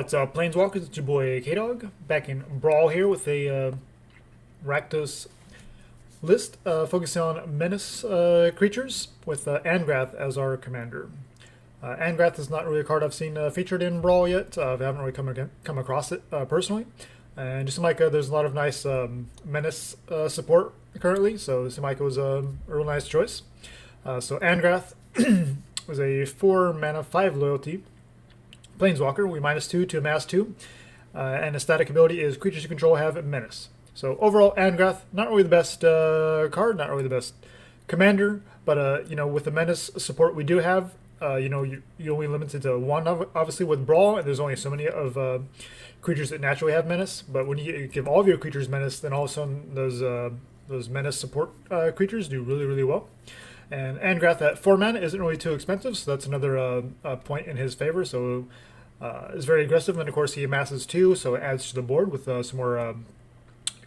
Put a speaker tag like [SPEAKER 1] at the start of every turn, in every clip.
[SPEAKER 1] What's up, Planeswalkers? It's your boy K-Dog, back in Brawl here with a Rakdos list, focusing on Menace creatures with Angrath as our commander. Angrath is not really a card I've seen featured in Brawl yet. I haven't really come across it personally. And just seems like there's a lot of nice Menace support currently, so it seemed like it was a real nice choice. So Angrath was a 4 mana 5 loyalty Planeswalker. We -2 to amass 2. And a static ability is creatures you control have Menace. So overall, Angrath, not really the best card, not really the best commander, but with the Menace support we do have, you only limited to 1, obviously, with Brawl, and there's only so many of creatures that naturally have Menace. But when you give all of your creatures Menace, then all of a sudden those Menace support creatures do really, really well. And Angrath at 4 mana isn't really too expensive, so that's another point in his favor. So it's very aggressive, and of course he amasses 2, so it adds to the board with some more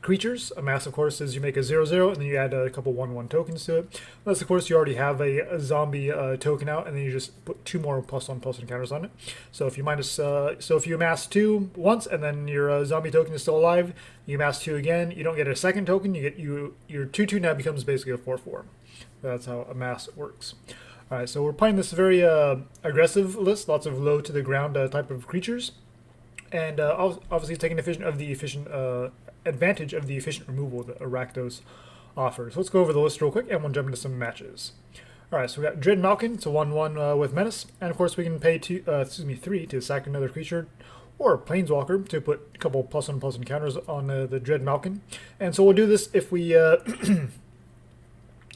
[SPEAKER 1] creatures. Amass, of course, is you make a 0/0, and then you add a couple 1/1 tokens to it. Unless, of course, you already have a zombie token out, and then you just put 2 more +1/+1 counters on it. So if you amass 2 once, and then your zombie token is still alive, you amass 2 again. You don't get a second token. You get your 2/2 now becomes basically a 4/4. That's how amass works. All right, so we're playing this very aggressive list, lots of low to the ground type of creatures, and obviously taking advantage of the efficient removal that Rakdos offers. So let's go over the list real quick, and we'll jump into some matches. All right, so we got Dreadmalkin. It's a 1/1 with Menace, and of course we can pay 3 to sack another creature or Planeswalker to put a couple +1/+1 counters on the Dreadmalkin. And so we'll do this if we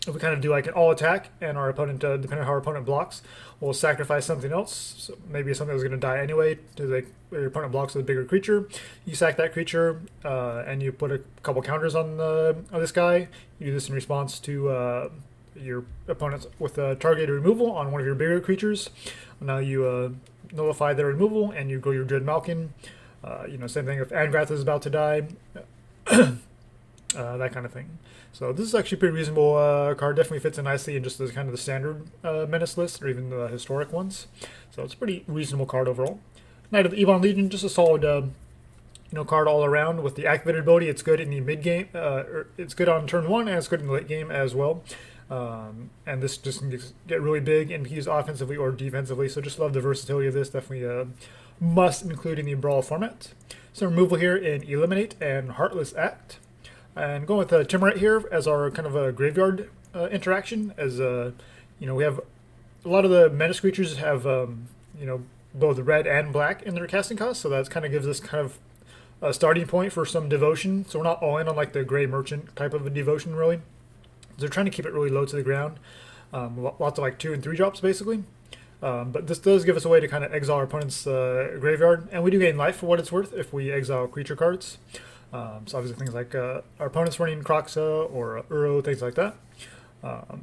[SPEAKER 1] if we kind of do like an all attack, and our opponent, depending on how our opponent blocks, will sacrifice something else. So maybe something that was going to die anyway. Your opponent blocks with a bigger creature. You sack that creature, and you put a couple counters on this guy. You do this in response to your opponent's with targeted removal on one of your bigger creatures. Now you nullify their removal, and you go your Dreadmalkin. Same thing if Angrath is about to die. That kind of thing. So this is actually a pretty reasonable card. Definitely fits in nicely in just as kind of the standard Menace list, or even the historic ones. So it's a pretty reasonable card overall. Knight of the Ebon Legion, just a solid card all around. With the activated ability, it's good in the mid game. It's good on turn 1, and it's good in the late game as well. And this just can get really big and used offensively or defensively. So just love the versatility of this. Definitely a must include in the Brawl format. Some removal here in Eliminate and Heartless Act. And going with Tymaret here as our kind of a graveyard interaction, as we have a lot of the Menace creatures have both red and black in their casting cost, so that kind of gives us kind of a starting point for some devotion. So we're not all in on like the Gray Merchant type of a devotion really. They're trying to keep it really low to the ground, lots of like 2 and 3 drops basically. But this does give us a way to kind of exile our opponent's graveyard, and we do gain life for what it's worth if we exile creature cards. So obviously things like our opponents running Kroxa or Uro, things like that.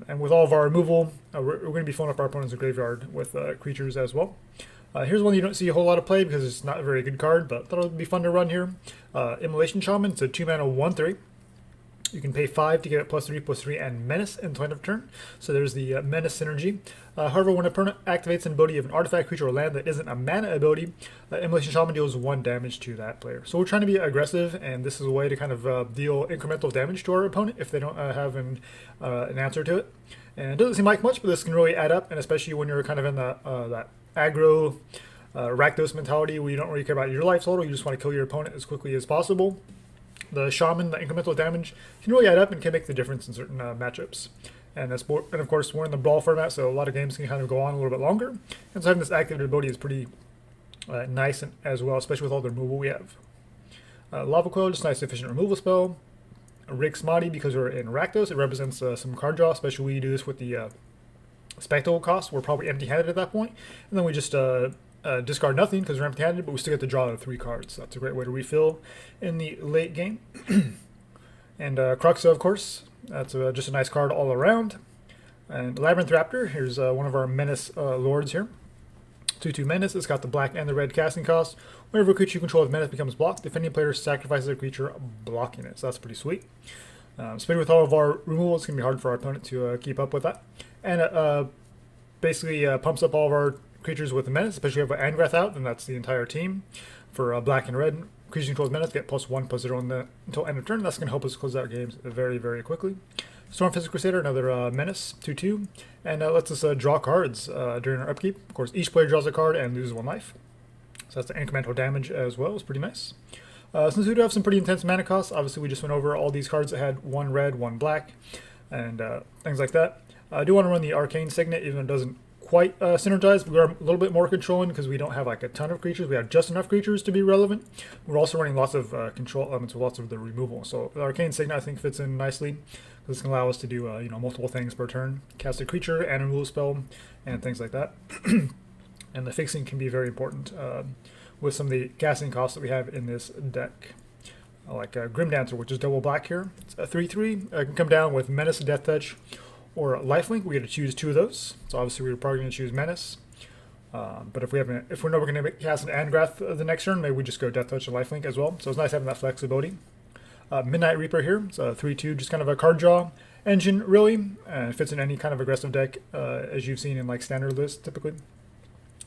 [SPEAKER 1] And with all of our removal, we're going to be filling up our opponent's graveyard with creatures as well. Here's one you don't see a whole lot of play because it's not a very good card, but thought it would be fun to run here. Immolation Shaman. It's a 2 mana 1/3. You can pay 5 to get it +3/+3 and Menace until end of turn. So there's the Menace synergy. However, when an opponent activates an ability of an artifact, creature, or land that isn't a mana ability, Immolation Shaman deals 1 damage to that player. So we're trying to be aggressive, and this is a way to kind of deal incremental damage to our opponent if they don't have an answer to it. And it doesn't seem like much, but this can really add up, and especially when you're kind of in that aggro Rakdos mentality where you don't really care about your life total, you just want to kill your opponent as quickly as possible. The Shaman, the incremental damage, can really add up and can make the difference in certain matchups. And of course, we're in the Brawl format, so a lot of games can kind of go on a little bit longer. And so having this activated ability is pretty nice as well, especially with all the removal we have. Lava Coil, just a nice efficient removal spell. Rig Smoddy, because we're in Rakdos, it represents some card draw, especially when you do this with the spectacle cost. We're probably empty-handed at that point. And then we just discard nothing because we're empty-handed, but we still get to draw 3 cards. So that's a great way to refill in the late game. And Kroxa, of course, that's just a nice card all around. And Labyrinth Raptor, here's one of our Menace lords here. 2/2 Menace, it's got the black and the red casting cost. Whenever a creature you control with Menace becomes blocked, defending player sacrifices a creature blocking it. So that's pretty sweet. Especially with all of our removal, it's going to be hard for our opponent to keep up with that. And it basically pumps up all of our creatures with the Menace, especially if we have Angrath out, then that's the entire team. for black and red. Creatures controls Menace get +1/+0 until end of turn. That's going to help us close out games very, very quickly. Stormfist Crusader, another Menace, 2/2, and lets us draw cards during our upkeep. Of course, each player draws a card and loses 1 life. So that's the incremental damage as well. It's pretty nice. Since we do have some pretty intense mana costs, obviously we just went over all these cards that had 1 red, 1 black, and things like that. I do want to run the Arcane Signet, even though it doesn't quite synergize. We are a little bit more controlling because we don't have like a ton of creatures. We have just enough creatures to be relevant. We're also running lots of control elements with lots of the removal. So the Arcane Signet I think fits in nicely. This can allow us to do multiple things per turn, cast a creature and remove a spell, and things like that. And the fixing can be very important with some of the casting costs that we have in this deck. Like Grimdancer, which is double black here. It's a 3/3. It can come down with Menace, Death Touch, or Lifelink. We get to choose 2 of those. So obviously we're probably going to choose Menace. But if we know we're going to cast an Angrath the next turn, maybe we just go Death Touch and Lifelink as well. So it's nice having that flexibility. Midnight Reaper here. It's a 3/2, just kind of a card draw engine, really. It fits in any kind of aggressive deck, as you've seen in like standard lists typically.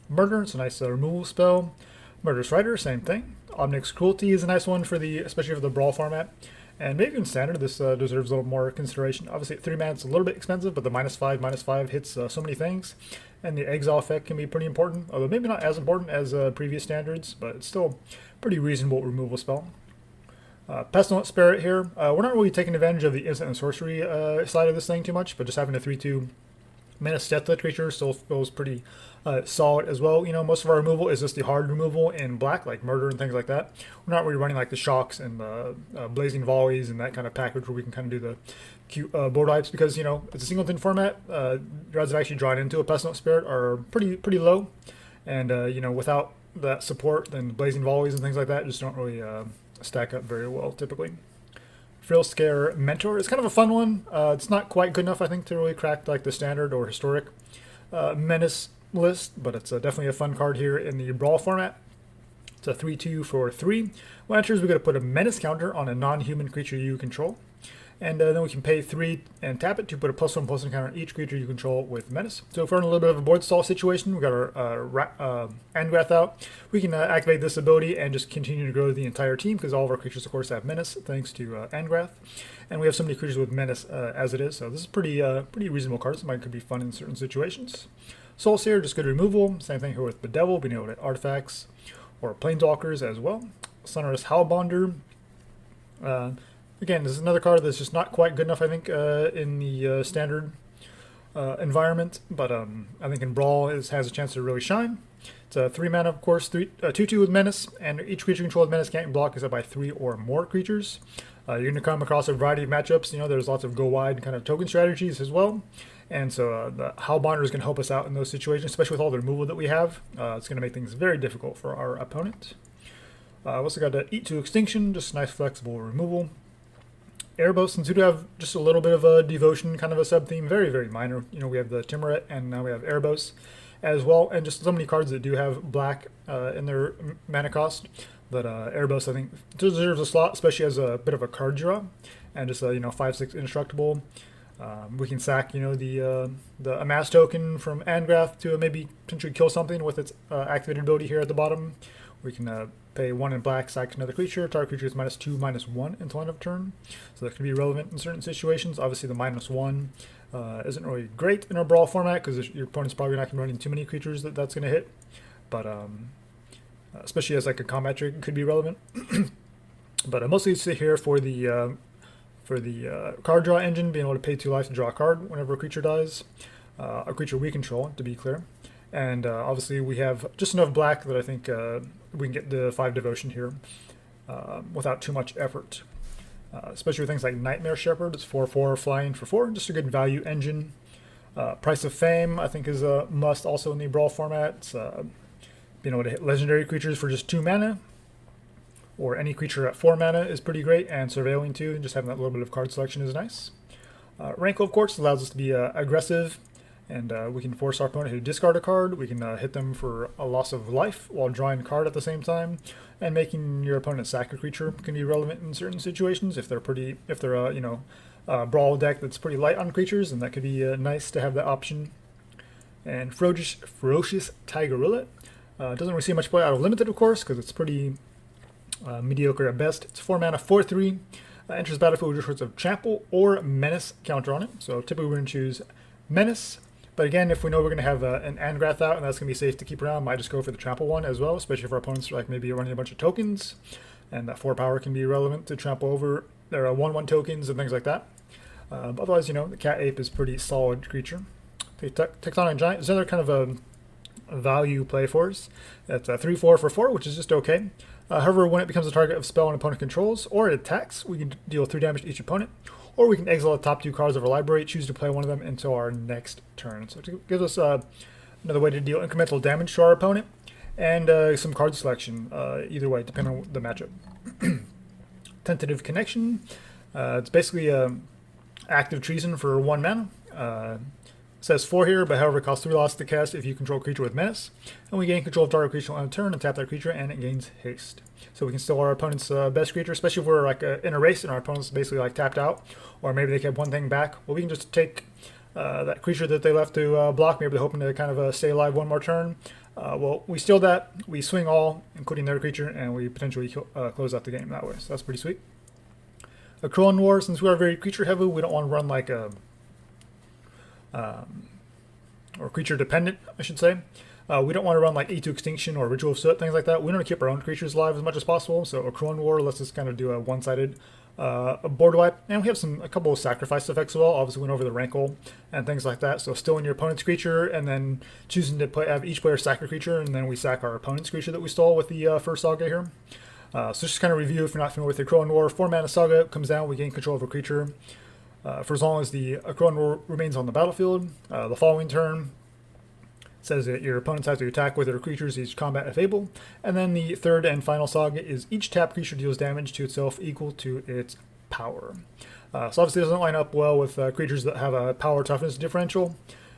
[SPEAKER 1] Murder, it's a nice removal spell. Murderous Rider, same thing. Omnix Cruelty is a nice one for especially for the Brawl format. And maybe in standard, this deserves a little more consideration. Obviously, at 3 mana, it's a little bit expensive, but the -5/-5 hits so many things. And the exile effect can be pretty important, although maybe not as important as previous standards, but it's still a pretty reasonable removal spell. Pestilent Spirit here. We're not really taking advantage of the instant and sorcery side of this thing too much, but just having a 3/2 Menace Death Touch creature still feels pretty solid as well. Most of our removal is just the hard removal in black, like Murder and things like that. We're not really running like the Shocks and the Blazing Volleys and that kind of package where we can kind of do the cute board wipes because, it's a singleton format. Odds of actually drawing into a Pestilent Spirit are pretty low. And, without that support, then Blazing Volleys and things like that just don't really stack up very well typically. Frillscare Mentor is kind of a fun one. It's not quite good enough, I think, to really crack like the standard or historic Menace list, but it's definitely a fun card here in the Brawl format. It's a 3/2 for 3. When it enters, we're going to put a Menace counter on a non-human creature you control. And then we can pay 3 and tap it to put a +1/+1 counter on each creature you control with Menace. So if we're in a little bit of a board stall situation, we've got our Angrath out, we can activate this ability and just continue to grow the entire team because all of our creatures, of course, have Menace thanks to Angrath. And we have so many creatures with Menace as it is, so this is pretty reasonable card. This could be fun in certain situations. Soulseer, just good removal. Same thing here with Bedevil, being able to hit artifacts or planeswalkers as well. Sonorous Howlbonder. Again, this is another card that's just not quite good enough, I think, in the standard environment. But I think in Brawl it has a chance to really shine. It's a 3 mana, of course, 2/2 with Menace, and each creature controlled with Menace can't block except by 3 or more creatures. You're going to come across a variety of matchups. There's lots of go wide kind of token strategies as well. And so the Howlbonder is going to help us out in those situations, especially with all the removal that we have. It's going to make things very difficult for our opponent. We also got Eat to Extinction, just nice flexible removal. Erebos, since we do have just a little bit of a devotion kind of a sub-theme, very, very minor. We have the Tymaret, and now we have Erebos as well, and just so many cards that do have black in their mana cost that Erebos, I think, deserves a slot, especially as a bit of a card draw, and just 5/6 indestructible. We can sack, the Amass token from Angrath to maybe potentially kill something with its activated ability here at the bottom. We can pay 1 in black, sack another creature. Target creature is -2/-1 until end of turn. So that can be relevant in certain situations. Obviously, the -1 isn't really great in our Brawl format because your opponent's probably not going to be running too many creatures that's going to hit. But especially as like a combat trick, it could be relevant. But I mostly sit here for the card draw engine, being able to pay 2 life to draw a card whenever a creature dies. A creature we control, to be clear. And obviously we have just enough black that I think we can get the 5 devotion here without too much effort. Especially with things like Nightmare Shepherd. It's 4/4 flying for 4, just a good value engine. Price of Fame, I think, is a must also in the Brawl format. It's, being able to hit legendary creatures for just 2 mana, or any creature at 4 mana is pretty great, and Surveilling too, and just having that little bit of card selection is nice. Rankle, of course, allows us to be aggressive, and we can force our opponent to discard a card. We can hit them for a loss of life while drawing a card at the same time, and making your opponent sack a creature can be relevant in certain situations if they're a Brawl deck that's pretty light on creatures, and that could be nice to have that option. And Ferocious Tigorilla. Doesn't really see much play out of Limited, of course, because it's pretty mediocre at best. It's 4 mana, 4/3. Enters battlefield with sorts of Trample or Menace counter on it. So typically we're going to choose Menace. But again, if we know we're going to have an Angrath out and that's going to be safe to keep around, might just go for the Trample one as well, especially if our opponents are like maybe running a bunch of tokens. And that 4 power can be relevant to trample over their 1/1 tokens and things like that. But otherwise, the Cat Ape is a pretty solid creature. Tectonic Giant is another kind of a value play for us. It's a 3/4 for 4, which is just okay. However, when it becomes a target of spell an opponent controls or it attacks, we can deal 3 damage to each opponent, or we can exile the top 2 cards of our library, choose to play one of them until our next turn. So it gives us another way to deal incremental damage to our opponent and some card selection, either way, depending on the matchup. Tentative Connection. It's basically active treason for 1 mana. Says 4 here, but however, it costs 3 loss to cast if you control a creature with Menace. And we gain control of target creature on a turn and tap that creature, and it gains haste. So we can steal our opponent's best creature, especially if we're like in a race and our opponent's basically like tapped out, or maybe they kept one thing back. Well, we can just take that creature that they left to block. Maybe they're hoping to kind of stay alive one more turn. Well, we steal that, we swing all, including their creature, and we potentially close out the game that way. So that's pretty sweet. A Cruel War, since we are very creature heavy, we don't want to run like a or creature dependent, I should say. We don't want to run like E to Extinction or Ritual of Soot, things like that. We want to keep our own creatures alive as much as possible. So a Cruel War lets us kind of do a one-sided board wipe. And we have a couple of sacrifice effects as well. Obviously went over the Rankle and things like that. So stealing your opponent's creature and then choosing to have each player sack a creature, and then we sack our opponent's creature that we stole with the first saga here. So just kind of review if you're not familiar with the Cruel War. 4 mana saga comes down, we gain control of a creature for as long as the Cruel remains on the battlefield. The following turn says that your opponents have to attack with their creatures each combat if able. And then the third and final saga is each tapped creature deals damage to itself equal to its power. So obviously it doesn't line up well with creatures that have a power toughness differential,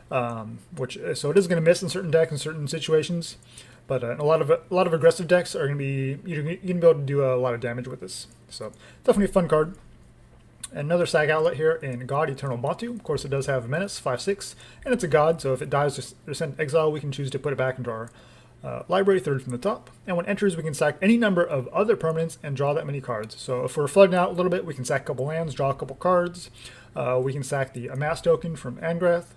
[SPEAKER 1] so it is going to miss in certain decks in certain situations. But a lot of aggressive decks are going to be you're going to be able to do a lot of damage with this. So definitely a fun card. Another SAG outlet here in God-Eternal Bontu. Of course, it does have Menace, 5/6, and it's a god, so if it dies or sent exile, we can choose to put it back into our library, 3rd from the top. And when it enters, we can sack any number of other permanents and draw that many cards. So if we're flooding out a little bit, we can sack a couple lands, draw a couple cards. We can sack the Amass token from Angrath.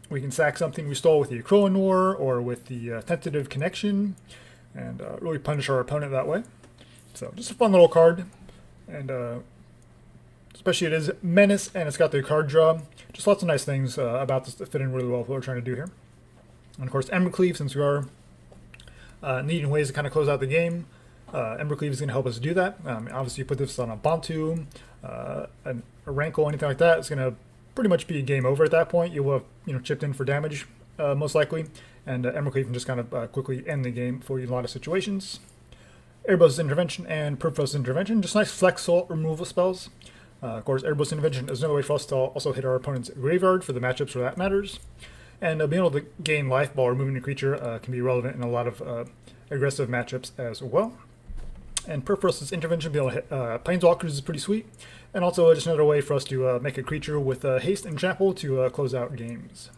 [SPEAKER 1] We can sack something we stole with the Cruel War or with the Tentative Connection, and really punish our opponent that way. So just a fun little card. And especially it is Menace, and it's got the card draw. Just lots of nice things about this that fit in really well with what we're trying to do here. And of course, Embercleave, since we are needing ways to kind of close out the game, Embercleave is going to help us do that. Obviously, you put this on a Bontu, a Rankle, anything like that, it's going to pretty much be a game over at that point. You will have chipped in for damage, most likely, and Embercleave can just kind of quickly end the game for you in a lot of situations. Erebos' Intervention and Perforos' Intervention, just nice flex salt removal spells. Of course, Erebos' Intervention is another way for us to also hit our opponent's graveyard for the matchups where that matters. And being able to gain life while removing a creature can be relevant in a lot of aggressive matchups as well. And Perforos' Intervention, being able to hit Planeswalkers is pretty sweet. And also just another way for us to make a creature with haste and trample to close out games.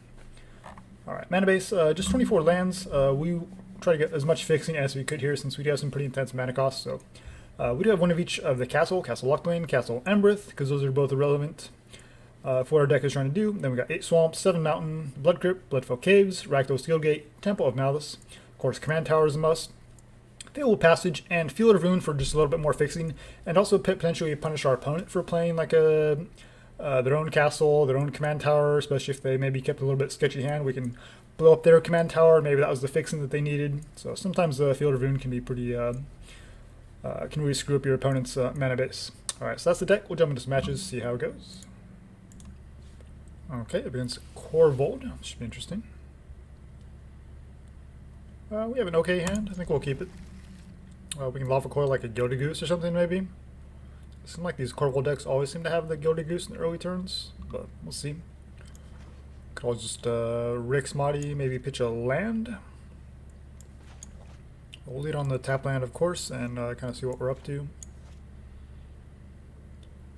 [SPEAKER 1] Alright, mana base, just 24 lands. We try to get as much fixing as we could here since we do have some pretty intense mana costs. So we do have one of each of the Castle Locthwain, Castle Angrath, because those are both irrelevant for what our deck is trying to do. Then we got 8 Swamps, 7 Mountain, Blood Crypt, Bloodfell Caves, Rakdos Guildgate, Temple of Malice. Of course, Command Tower is a must. Fatal Passage and Field of Ruin for just a little bit more fixing, and also potentially punish our opponent for playing like their own castle, their own command tower, especially if they maybe kept a little bit sketchy hand. We can blow up their command tower. Maybe that was the fixing that they needed. So sometimes the Field of Ruin can be pretty can really screw up your opponent's mana base. All right, so that's the deck. We'll jump into some matches, see how it goes. Okay, against Corvold, should be interesting. We have an okay hand. I think we'll keep it. We can Lava Coil like a Gilded Goose or something, maybe. It seems like these Corvold decks always seem to have the Gilded Goose in the early turns, but we'll see. Could always just Rick Smoddy, maybe pitch a land. We'll lead on the tap land, of course, and kind of see what we're up to.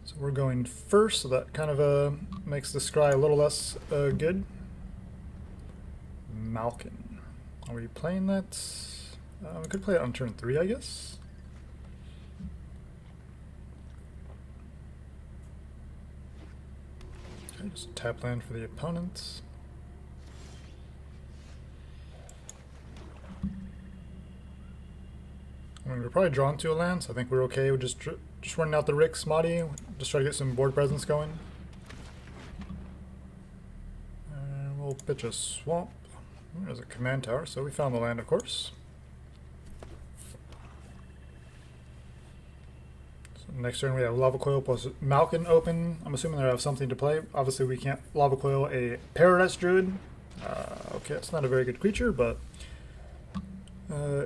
[SPEAKER 1] So we're going first, so that kind of makes the scry a little less good. Malkin. Are we playing that? We could play it on turn 3, I guess. Okay, just tap land for the opponents. I mean, we're probably drawn to a land, so I think we're okay with just running out the Rick's Modi. Just try to get some board presence going. And we'll pitch a swamp. There's a command tower, so we found the land, of course. So next turn we have Lava Coil plus Malkin open. I'm assuming they have something to play. Obviously we can't Lava Coil a Paradise Druid. Okay, it's not a very good creature, but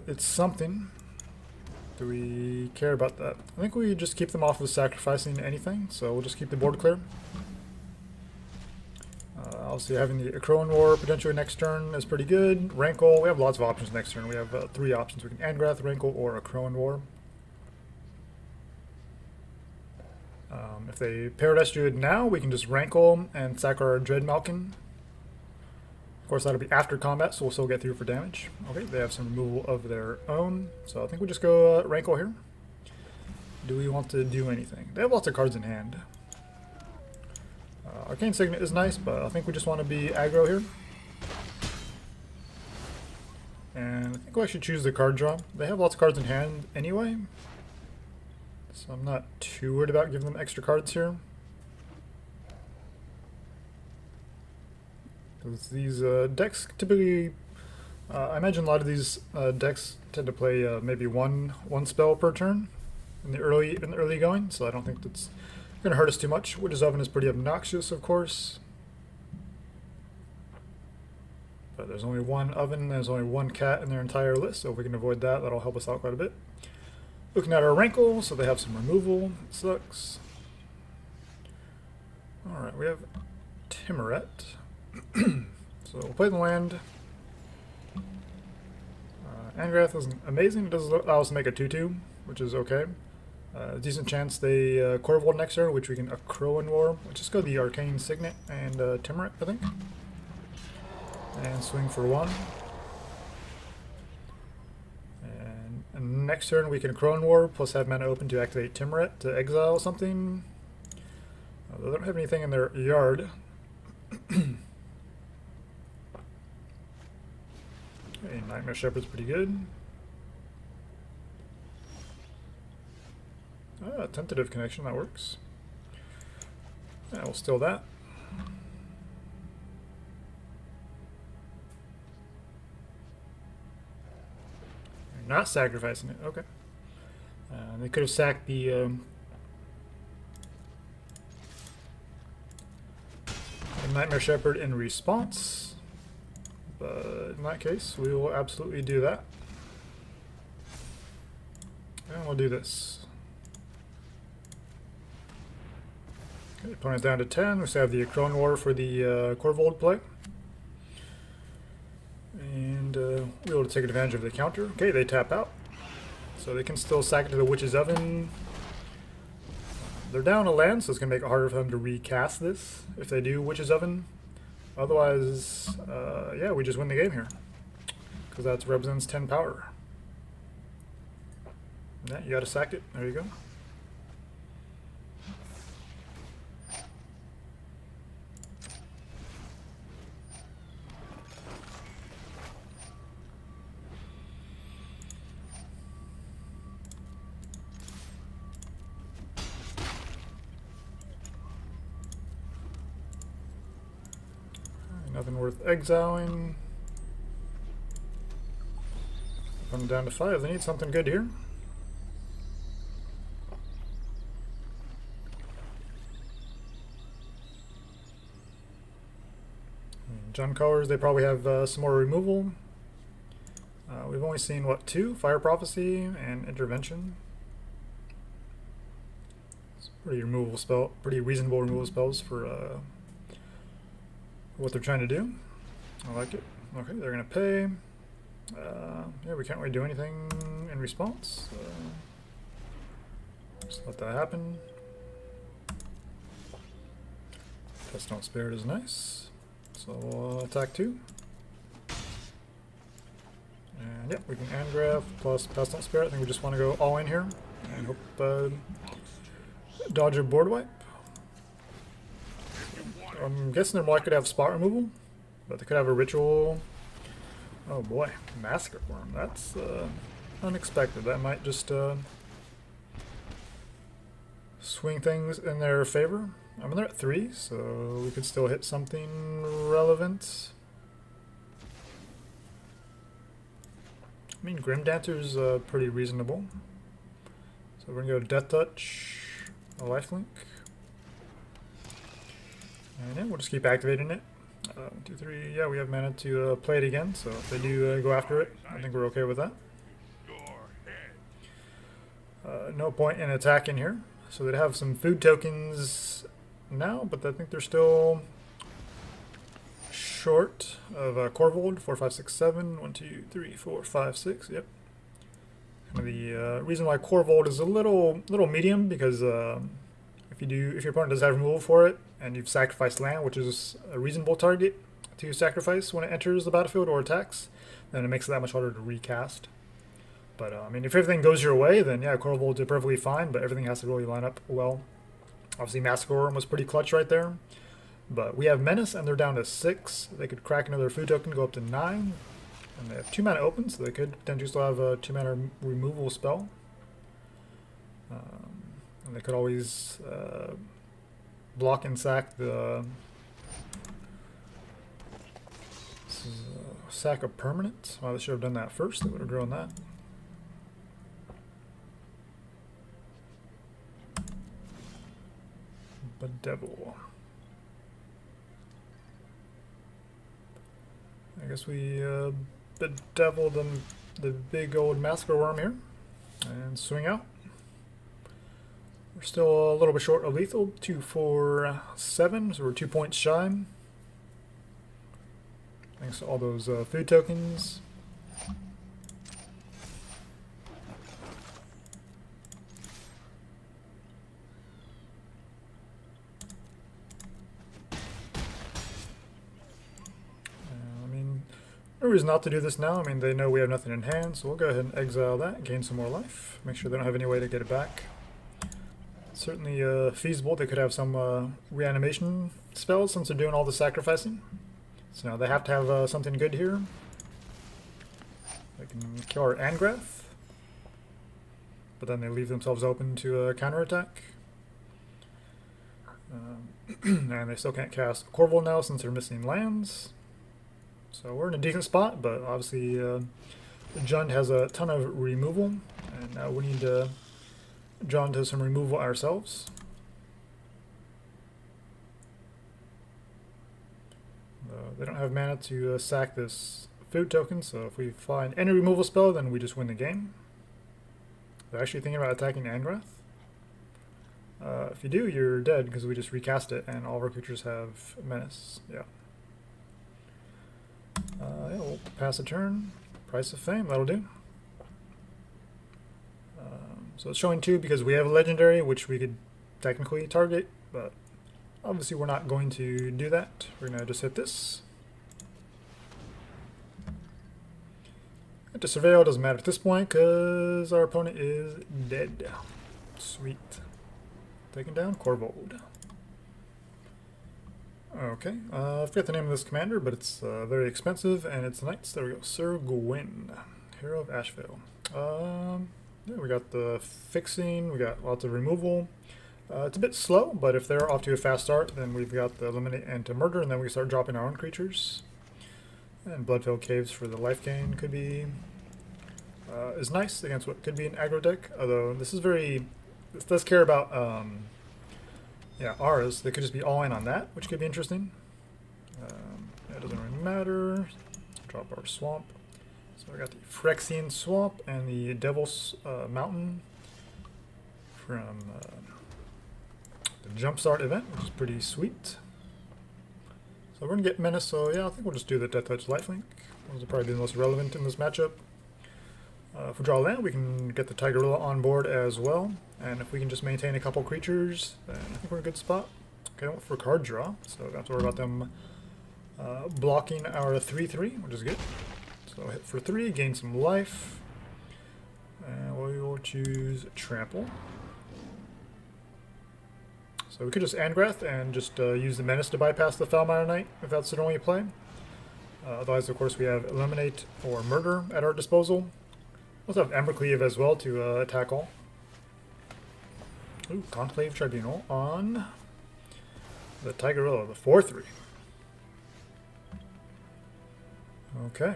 [SPEAKER 1] it's something. Do we care about that? I think we just keep them off of sacrificing anything, so we'll just keep the board clear. Obviously having the Crowan War potentially next turn is pretty good. Rankle, we have lots of options next turn. We have 3 options. We can Angrath, Rankle, or a Crowan War. If they Paradise Druid now, we can just Rankle and sack our Dreadmalkin. Of course, that'll be after combat, so we'll still get through for damage. Okay, they have some removal of their own, so I think we just go Rankle here. Do we want to do anything? They have lots of cards in hand. Arcane Signet is nice, but I think we just want to be aggro here. And I think we'll actually choose the card draw. They have lots of cards in hand anyway, so I'm not too worried about giving them extra cards here. Because these decks typically, I imagine a lot of these decks tend to play maybe one spell per turn in the early going, so I don't think that's going to hurt us too much. Witch's Oven is pretty obnoxious, of course, but there's only one oven, there's only one cat in their entire list, so if we can avoid that, that'll help us out quite a bit. Looking at our Rankle, so they have some removal. It sucks. Alright, we have Tymaret. So we'll play the land. Angrath is amazing. It does allow us to make a 2/2, which is okay. Decent chance they Corvold next turn, which we can Crowan War. Let's just go the Arcane Signet and Tymaret, I think. And swing for 1. And next turn we can Crowan War, plus have mana open to activate Tymaret to exile something. They don't have anything in their yard. Okay, Nightmare Shepherd's pretty good. Tentative Connection, that works. Yeah, we'll steal that. You're not sacrificing it, okay. They could have sacked the Nightmare Shepherd in response, but in that case, we will absolutely do that. And we'll do this. Okay, opponent's down to 10. We still have the Crowan War for the Corvold play. And we'll be able to take advantage of the counter. Okay, they tap out. So they can still sack it to the Witch's Oven. They're down a land, so it's going to make it harder for them to recast this if they do Witch's Oven. Otherwise, yeah, we just win the game here. Because that represents 10 power. Yeah, you got to sack it. There you go. Nothing worth exiling. Come down to 5. They need something good here. Junk colors, they probably have some more removal. We've only seen, what, 2? Fire Prophecy and Intervention. It's pretty reasonable removal spells for what they're trying to do. I like it. Okay, they're gonna pay. Yeah, we can't really do anything in response. Just let that happen. Pestilent Spirit is nice. So we'll attack 2. And yeah, we can Angrath plus Pestilent Spirit. I think we just want to go all in here and hope dodge a board wipe. I'm guessing they're more likely to have spot removal, but they could have a ritual. Oh boy, Massacre Worm. That's unexpected. That might just swing things in their favor. I mean, they're at 3, so we could still hit something relevant. I mean, Grimdancer's pretty reasonable. So we're gonna go Death Touch, a lifelink. And yeah, we'll just keep activating it. 1, 2, 3. Yeah, we have mana to play it again, so if they do go after it, I think we're okay with that. No point in attacking here. So they'd have some food tokens now, but I think they're still short of Korvold. 4, 5, 6, 7. 1, 2, 3, 4, 5, 6. Yep. The reason why Korvold is a little medium because if your opponent does have removal for it and you've sacrificed land, which is a reasonable target to sacrifice when it enters the battlefield or attacks, then it makes it that much harder to recast. But I mean, if everything goes your way, then yeah, Korvold's perfectly fine. But everything has to really line up well. Obviously, Massacre Worm was pretty clutch right there. But we have Menace, and they're down to 6. They could crack another food token, go up to 9. And they have 2 mana open, so they could potentially still have a 2 mana removal spell. And they could always block and sack the sack a permanent. Well, they should have done that first. They would have grown that. Bedevil. I guess we bedevil them, the big old Massacre Worm here, and swing out. We're still a little bit short of lethal, 2, 4, 7, so we're 2 points shy. Thanks to all those food tokens. No reason not to do this now. I mean, they know we have nothing in hand, so we'll go ahead and exile that, gain some more life. Make sure they don't have any way to get it back. Certainly feasible. They could have some reanimation spells since they're doing all the sacrificing. So now they have to have something good here. They can kill our Angrath, but then they leave themselves open to a counterattack. And they still can't cast Korvold now since they're missing lands. So we're in a decent spot, but obviously Jund has a ton of removal, and now we need to draw into some removal ourselves. They don't have mana to sack this food token, so if we find any removal spell, then we just win the game. They're actually thinking about attacking Angrath. If you do, you're dead because we just recast it, and all of our creatures have Menace. Yeah. Yeah, we'll pass a turn. Price of Fame, that'll do. So it's showing 2 because we have a legendary, which we could technically target, but obviously we're not going to do that. We're going to just hit this. Hit to Surveil, doesn't matter at this point because our opponent is dead. Sweet. Taking down Korvold. Okay, I forget the name of this commander, but it's very expensive, and it's Knights. There we go. Sir Gwyn, Hero of Ashvale. Yeah, we got the fixing, we got lots of removal. It's a bit slow, but if they're off to a fast start, then we've got the Eliminate and to Murder, and then we start dropping our own creatures. And Bloodfilled Caves for the life gain could be is nice against what could be an aggro deck, although this does care about yeah, ours. They could just be all in on that, which could be interesting. It doesn't really matter. Drop our swamp. So I got the Phyrexian Swamp and the Devil's Mountain from the Jumpstart event, which is pretty sweet. So we're going to get Menace, so yeah, I think we'll just do the Death Touch lifelink. Those will probably be the most relevant in this matchup. If we draw land, we can get the Tigorilla on board as well. And if we can just maintain a couple creatures, then I think we're in a good spot. Okay, I went for card draw, so I don't have to worry about them blocking our 3/3, which is good. So hit for 3, gain some life. And we will choose Trample. So we could just Angrath and just use the Menace to bypass the Foulmire Knight, if that's the only play. Otherwise, of course, we have Eliminate or Murder at our disposal. We also have xab-kXrf-VoS as well to attack all. Ooh, Conclave Tribunal on the Tigorilla, the 4-3. Okay.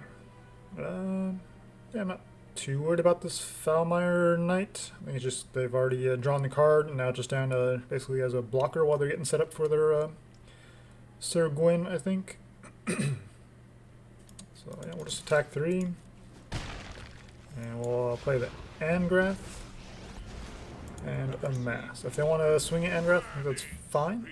[SPEAKER 1] Yeah, I'm not too worried about this Foulmire Knight. I think it's just they've already drawn the card, and now just down basically as a blocker while they're getting set up for their Sir Gwyn, I think. So yeah, we'll just attack 3, and we'll play the Angrath and a Mass. If they want to swing at Angrath, I think that's fine.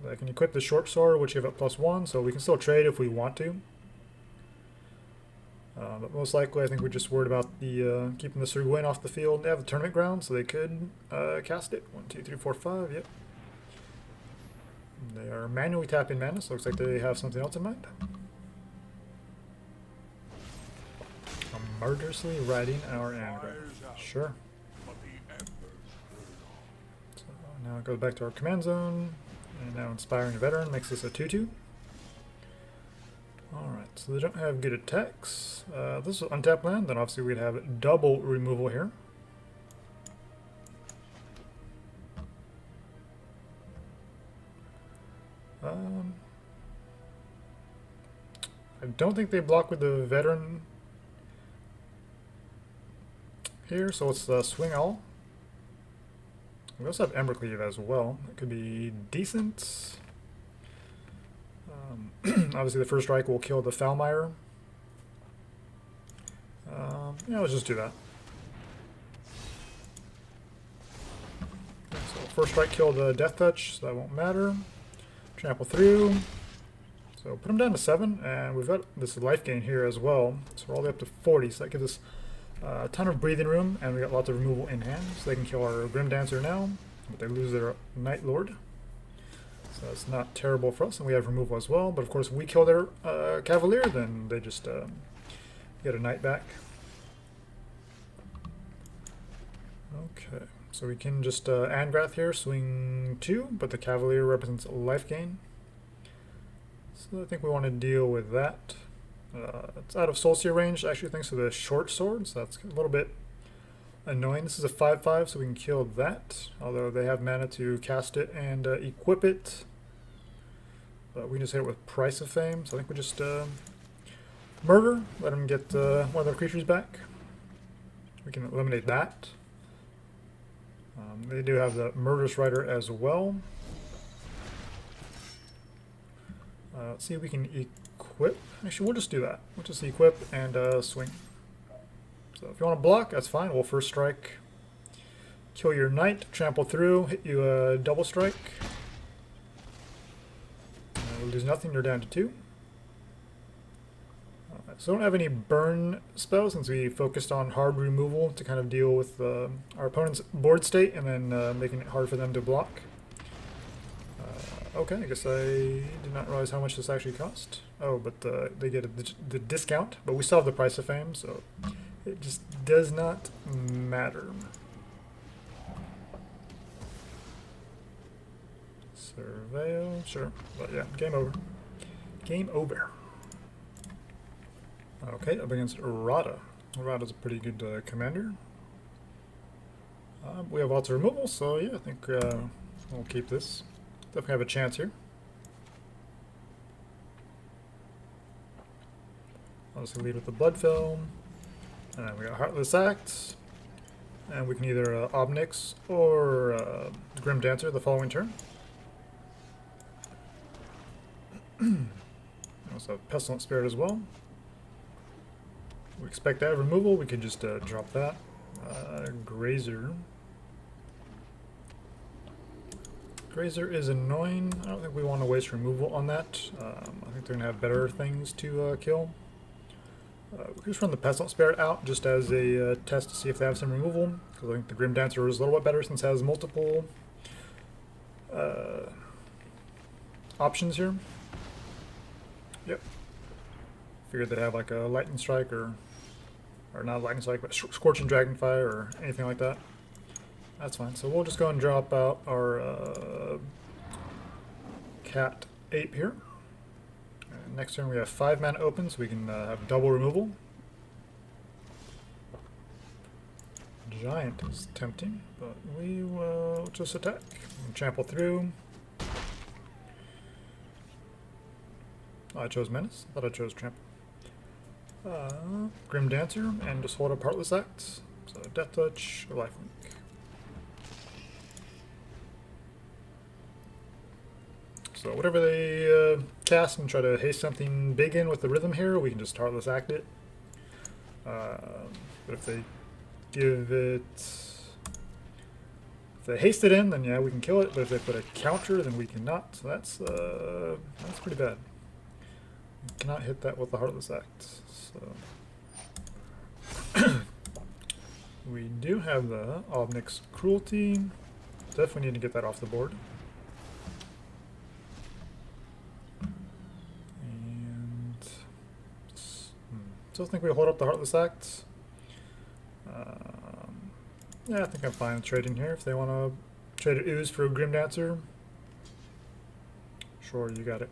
[SPEAKER 1] I can equip the short sword, which give up +1, so we can still trade if we want to. But most likely, I think we're just worried about the keeping the Sir Gwyn off the field. They have the tournament ground, so they could cast it. 1, 2, 3, 4, 5. Yep. They are manually tapping mana, so looks like they have something else in mind. I'm murderously riding our Angrath. Sure. So now it goes back to our command zone. And now Inspiring Veteran makes this a 2-2. Alright, so they don't have good attacks. This is untapped land, then obviously we'd have double removal here. I don't think they block with the Veteran here, so let's swing all. We also have xab-kXrf-VoS as well. That could be decent. Obviously the first strike will kill the Foulmire. Yeah, let's just do that. Okay, so first strike killed the Death Touch, so that won't matter. Trample through. So put him down to 7, and we've got this life gain here as well. So we're all the way up to 40, so that gives us a ton of breathing room, and we got lots of removal in hand, so they can kill our Grimdancer now, but they lose their Night Lord. So that's not terrible for us, and we have removal as well, but of course if we kill their Cavalier, then they just get a Knight back. Okay, so we can just Angrath here, swing 2, but the Cavalier represents life gain. So I think we want to deal with that. It's out of Soulseer range, actually, thanks to the short sword, so that's a little bit annoying. This is a 5-5, so we can kill that, although they have mana to cast it and equip it. But we can just hit it with Price of Fame, so I think we just murder, let them get one of their creatures back. We can eliminate that. They do have the Murderous Rider as well. Let's see if we can equip. Actually, we'll just do that. We'll just equip and swing. So if you want to block, that's fine. We'll first strike, kill your Knight, trample through, hit you a double strike. We'll lose nothing, you're down to 2. So we don't have any burn spells since we focused on hard removal to kind of deal with our opponent's board state and then making it hard for them to block. Okay, I guess I did not realize how much this actually cost. Oh, but they get the discount, but we still have the Price of Fame, so it just does not matter. Surveil, sure, but yeah, game over. Game over. Okay, up against Rada. Rada's a pretty good commander. We have lots of removal, so yeah, I think we'll keep this. Definitely have a chance here. Obviously lead with the Bloodfell. And then we got Heartless Act. And we can either Obnix or Grimdancer the following turn. Also have Pestilent Spirit as well. We expect to have removal, we could just drop that. Grazer. Grazer is annoying. I don't think we want to waste removal on that. I think they're going to have better things to kill. We can just run the Pestilent Spirit out just as a test to see if they have some removal. Because I think the Grimdancer is a little bit better since it has multiple options here. Yep. Figured they'd have like a lightning strike or not lightning strike, but scorching dragonfire or anything like that. That's fine. So we'll just go and drop out our cat ape here. And next turn we have 5 mana open, so we can have double removal. Giant is tempting, but we will just attack and trample through. Oh, I chose Menace. I thought I chose Trample. Grimdancer, and just hold up Heartless Act. So Death Touch, or Lifelink. So whatever they cast and try to haste something big in with the rhythm here, we can just Heartless Act it. But if they give it... If they haste it in, then yeah, we can kill it. But if they put a counter, then we cannot. So that's pretty bad. We cannot hit that with the Heartless Act. So we do have the Obnick's Cruelty. Definitely need to get that off the board. And still think we hold up the Heartless Act. Yeah, I think I'm fine with trading here. If they want to trade an Ooze for a Grimdancer, sure, you got it.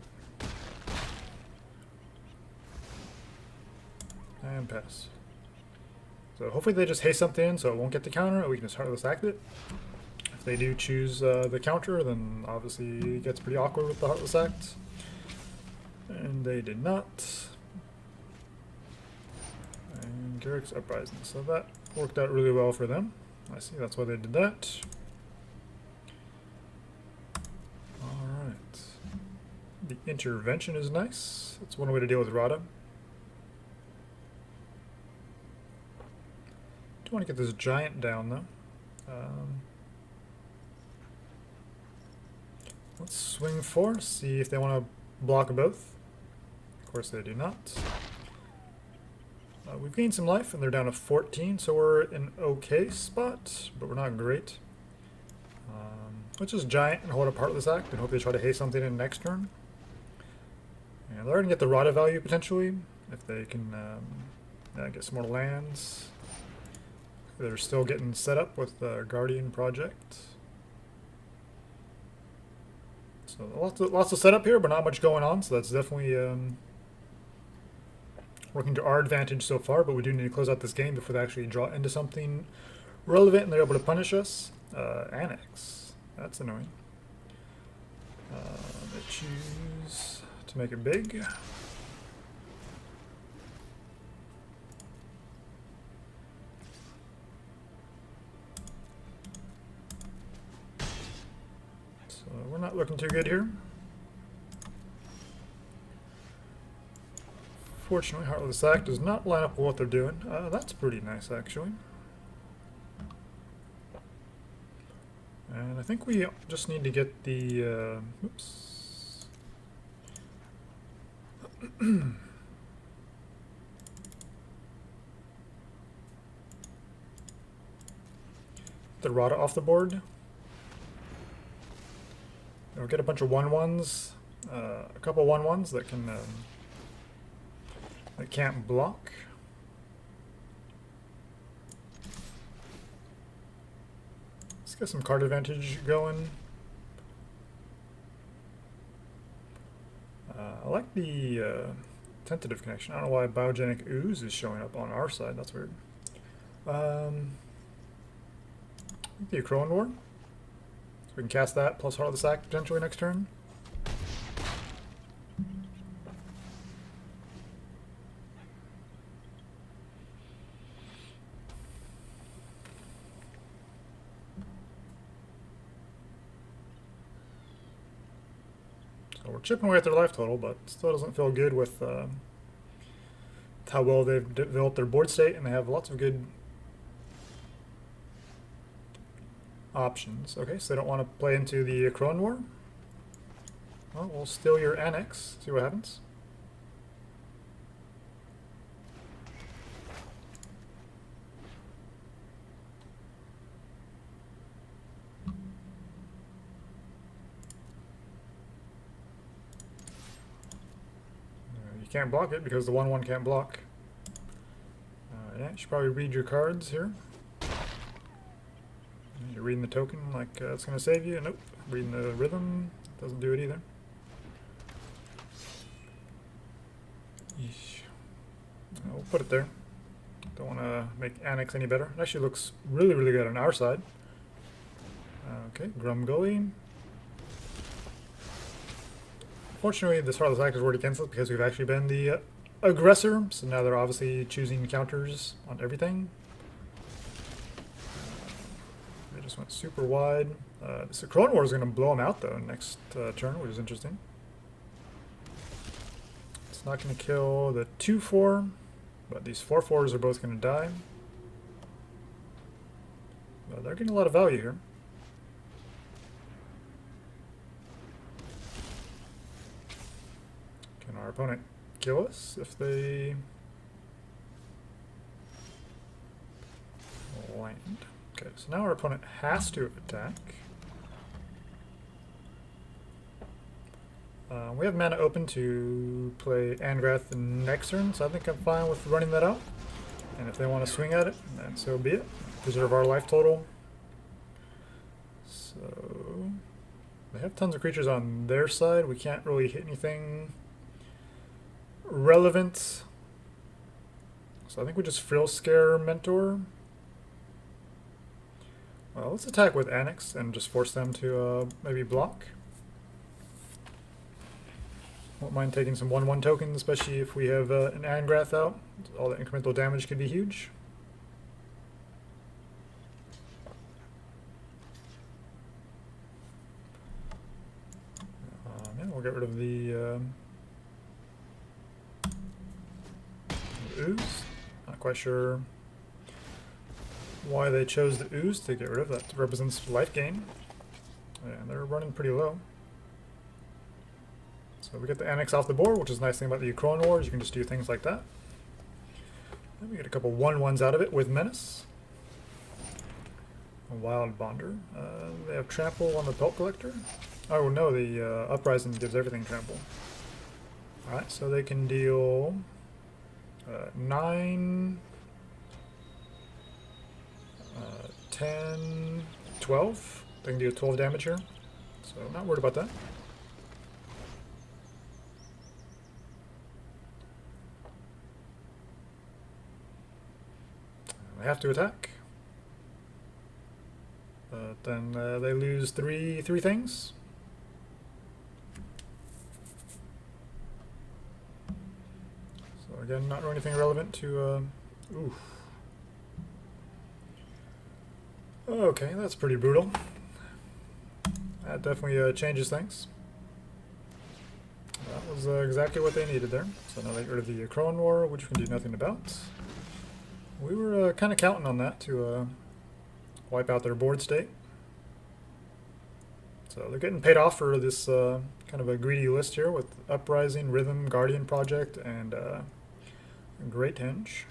[SPEAKER 1] And pass. So hopefully they just haste something in so it won't get the counter, and we can just Heartless Act it. If they do choose the counter, then obviously it gets pretty awkward with the Heartless Act. And they did not. And Garrick's Uprising. So that worked out really well for them. I see, that's why they did that. Alright. The intervention is nice. That's one way to deal with Rada. Do want to get this giant down though. Let's swing 4, see if they want to block both. Of course they do not. We've gained some life and they're down to 14, so we're in okay spot, but we're not great. Let's just giant and hold up Heartless Act and hope they try to haste something in next turn. And they're going to get the Rada value potentially, if they can get some more lands. They're still getting set up with the Guardian project. So lots of setup here, but not much going on, so that's definitely working to our advantage so far, but we do need to close out this game before they actually draw into something relevant and they're able to punish us. Annex. That's annoying. They choose to make it big. So we're not looking too good here. Fortunately, Heartless Act does not line up with what they're doing. That's pretty nice, actually. And I think we just need to get the... oops. The Rada off the board. We'll get a bunch of 1/1s. A couple 1/1s that can... that can't block. Let's get some card advantage going. I like the Tentative Connection. I don't know why Biogenic Ooze is showing up on our side. That's weird. The Acroan War. So we can cast that plus Heartless Act potentially next turn. So we're chipping away at their life total, but still doesn't feel good with how well they've developed their board state, and they have lots of good options. Okay, so they don't want to play into the Acroan War. Well, we'll steal your Annex, see what happens. can't block it because the 1/1 can't block. Yeah, you should probably read your cards here. You're reading the token like it's going to save you. Nope. Reading the rhythm doesn't do it either. Yeesh. We'll put it there. Don't want to make Annex any better. It actually looks really, really good on our side. Okay, Grumgully. Fortunately, this Heartless Act is already cancelled because we've actually been the aggressor, so now they're obviously choosing counters on everything. They just went super wide. So Clone War is going to blow them out though next turn, which is interesting. It's not going to kill the 2/4, but these 4/4s are both going to die. But they're getting a lot of value here. Can our opponent kill us if they land? Okay, so now our opponent has to attack. We have mana open to play Angrath next turn, so I think I'm fine with running that out. And if they want to swing at it, then so be it. Preserve our life total. So they have tons of creatures on their side. We can't really hit anything relevant. So I think we just Frillscare Mentor. Well, let's attack with Annex and just force them to maybe block. Won't mind taking some 1/1 tokens, especially if we have an Angrath out. All the incremental damage could be huge. Yeah, we'll get rid of the ooze. Not quite sure why they chose the ooze to get rid of. That represents life gain. And they're running pretty low. So we get the Annex off the board, which is the nice thing about the Clone Wars. You can just do things like that. And we get a couple 1/1s out of it with Menace. A Howlbonder. They have Trample on the Pelt Collector. Oh no, the Uprising gives everything Trample. Alright, so they can deal 9, 10, 12. They can deal 12 damage here. So I'm not worried about that. They have to attack. But then they lose three things. So again, not really anything relevant to. Oof. Okay, that's pretty brutal. That definitely changes things. That was exactly what they needed there. So now they get rid of the Clone War, which we can do nothing about. We were kind of counting on that to wipe out their board state. So they're getting paid off for this kind of a greedy list here with Uprising, Rhythm, Guardian Project, and Great Henge.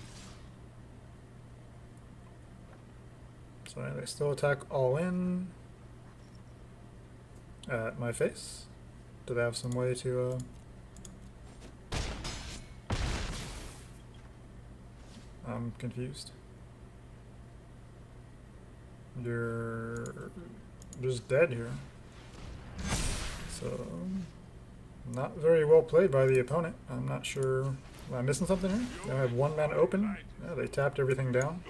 [SPEAKER 1] So they still attack all in at my face. Do they have some way to... I'm confused. You're just dead here. So, not very well played by the opponent. I'm not sure. Am I missing something here? They have 1 mana open. Yeah, they tapped everything down.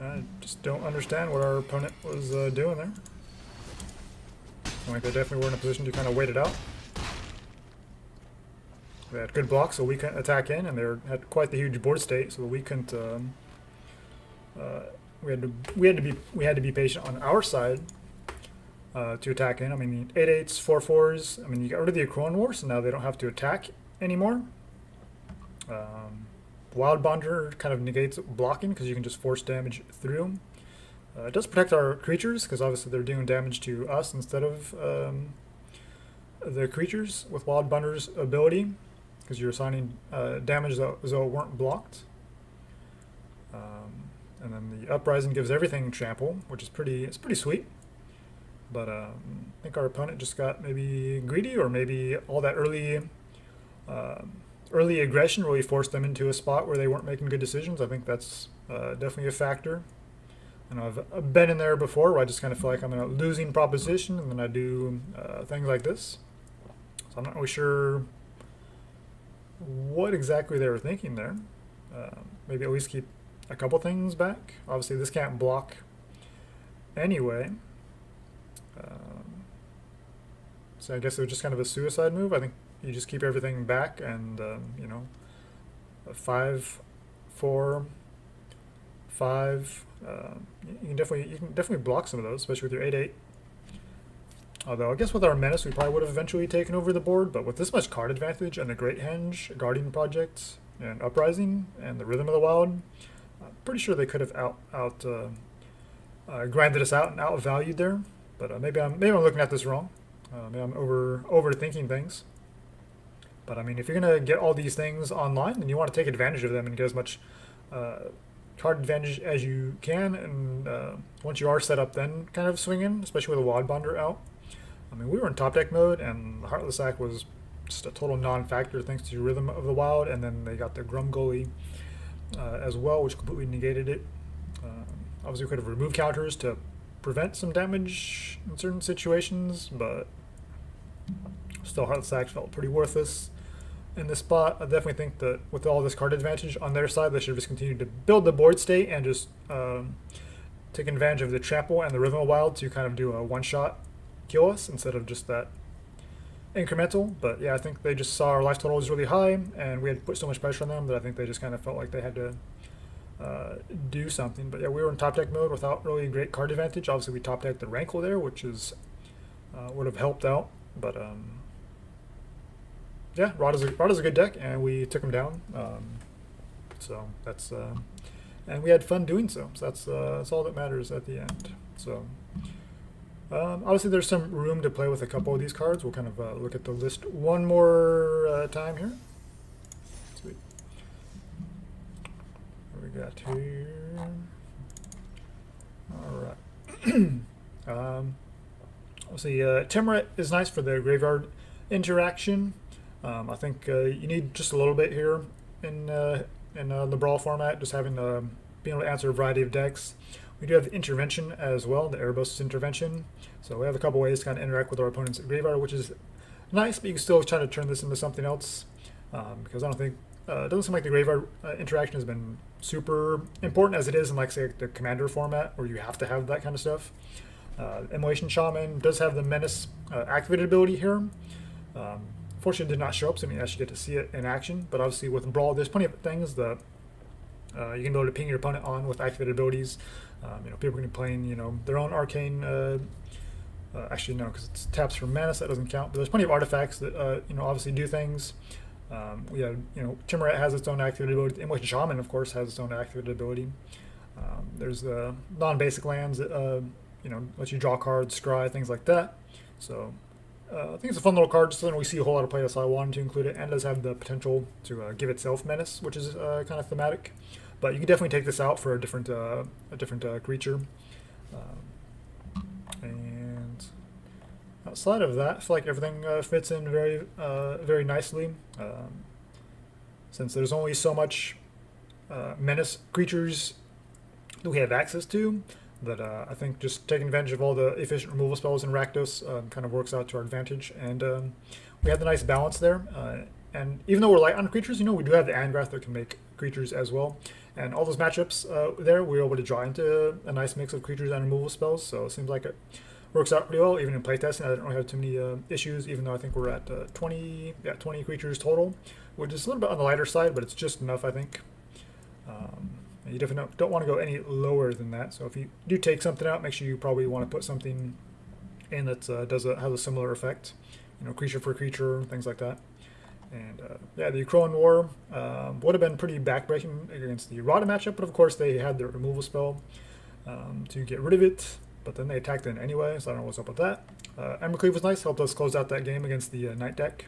[SPEAKER 1] I just don't understand what our opponent was doing there. Like they definitely were in a position to kind of wait it out. They had good blocks, so we couldn't attack in, and they had quite the huge board state, so we couldn't. We had to be patient on our side to attack in. I mean, 8/8s, 4/4s. I mean, you got rid of the Clone War, so now they don't have to attack anymore. Howlbonder kind of negates blocking because you can just force damage through. It does protect our creatures because obviously they're doing damage to us instead of the creatures with Howlbonder's ability, because you're assigning damage as though it weren't blocked. And then the Uprising gives everything trample, which is pretty sweet. But I think our opponent just got maybe greedy, or maybe all that early early aggression really forced them into a spot where they weren't making good decisions. I think that's definitely a factor. And I've been in there before where I just kind of feel like I'm in a losing proposition, and then I do things like this. So I'm not really sure what exactly they were thinking there. Maybe at least keep a couple things back. Obviously, this can't block anyway. So I guess it was just kind of a suicide move. I think you just keep everything back, and you know, 5, 4, 5. You can definitely block some of those, especially with your 8/8. Although I guess with our Menace, we probably would have eventually taken over the board. But with this much card advantage and the Great Henge, Guardian Project, and Uprising, and the Rhythm of the Wild, I'm pretty sure they could have grinded us out and outvalued there. But maybe I'm looking at this wrong. Maybe I'm overthinking things. But I mean, if you're gonna get all these things online, then you want to take advantage of them and get as much card advantage as you can. And once you are set up, then kind of swing in, especially with a Howlbonder out. I mean, we were in top deck mode, and the Heartless Act was just a total non-factor thanks to Rhythm of the Wild, and then they got the Grumgully as well, which completely negated it. Obviously, we could have removed counters to prevent some damage in certain situations, but still, Heartless Act felt pretty worthless in this spot. I definitely think that with all this card advantage on their side, they should have just continued to build the board state and just take advantage of the Trample and the Rhythm of the Wild to kind of do a one-shot kill us instead of just that incremental. But yeah, I think they just saw our life total was really high, and we had put so much pressure on them that I think they just kind of felt like they had to do something. But yeah, we were in top deck mode without really great card advantage. Obviously, we top decked the Rankle there, which is would have helped out. But yeah, Rod is a good deck, and we took him down. So that's and we had fun doing so. So that's all that matters at the end. So. Obviously, there's some room to play with a couple of these cards. We'll kind of look at the list one more time here. Sweet. What we got here? All right. Obviously, Tymaret is nice for the graveyard interaction. I think you need just a little bit here in the Brawl format, just having being able to answer a variety of decks. We do have the Intervention as well, the Erebos Intervention. So we have a couple ways to kind of interact with our opponent's graveyard, which is nice, but you can still try to turn this into something else. Because I don't think, it doesn't seem like the graveyard interaction has been super important as it is in, like, say, the Commander format, where you have to have that kind of stuff. Immolation Shaman does have the Menace activated ability here. Fortunately, it did not show up, so I mean, you actually get to see it in action. But obviously, with Brawl, there's plenty of things that you can be able to ping your opponent on with activated abilities. You know, people can be playing, you know, their own arcane. Actually, no, because it's taps for mana, so that doesn't count. But there's plenty of artifacts that you know, obviously do things. We have, you know, Tymaret has its own activated ability. Immolation Shaman, of course, has its own activated ability. There's the non-basic lands that you know, let you draw cards, scry, things like that. So I think it's a fun little card. Just something we see a whole lot of play, so I wanted to include it, and it does have the potential to give itself Menace, which is kind of thematic. But you can definitely take this out for a different creature. And outside of that, I feel like everything fits in very nicely. Since there's only so much Menace creatures that we have access to, that I think just taking advantage of all the efficient removal spells in Rakdos kind of works out to our advantage. And we have the nice balance there. And even though we're light on creatures, you know, we do have the Angrath that can make creatures as well. And all those matchups there, we were able to draw into a nice mix of creatures and removal spells. So it seems like it works out pretty well, even in playtesting. I didn't really have too many issues, even though I think we're at 20 creatures total, which is a little bit on the lighter side, but it's just enough, I think. You definitely don't want to go any lower than that. So if you do take something out, make sure you probably want to put something in that has a similar effect. You know, creature for creature, things like that. And yeah, the Crowan War would have been pretty backbreaking against the Rada matchup, but of course they had their removal spell to get rid of it, but then they attacked it anyway, so I don't know what's up with that. Embercleave was nice, helped us close out that game against the Knight deck,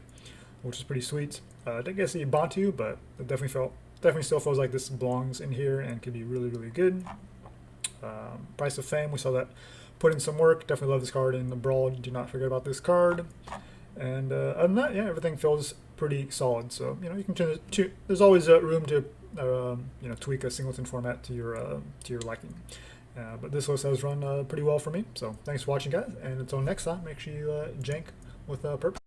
[SPEAKER 1] which is pretty sweet. Didn't get to see Bontu, but it definitely still feels like this belongs in here and could be really, really good. Price of Fame, we saw that put in some work. Definitely love this card in the Brawl. Do not forget about this card. And other than that, yeah, everything feels pretty solid. So you can there's always room to tweak a singleton format to your liking. But this list has run pretty well for me. So thanks for watching, guys, and until next time, make sure you jank with purpose.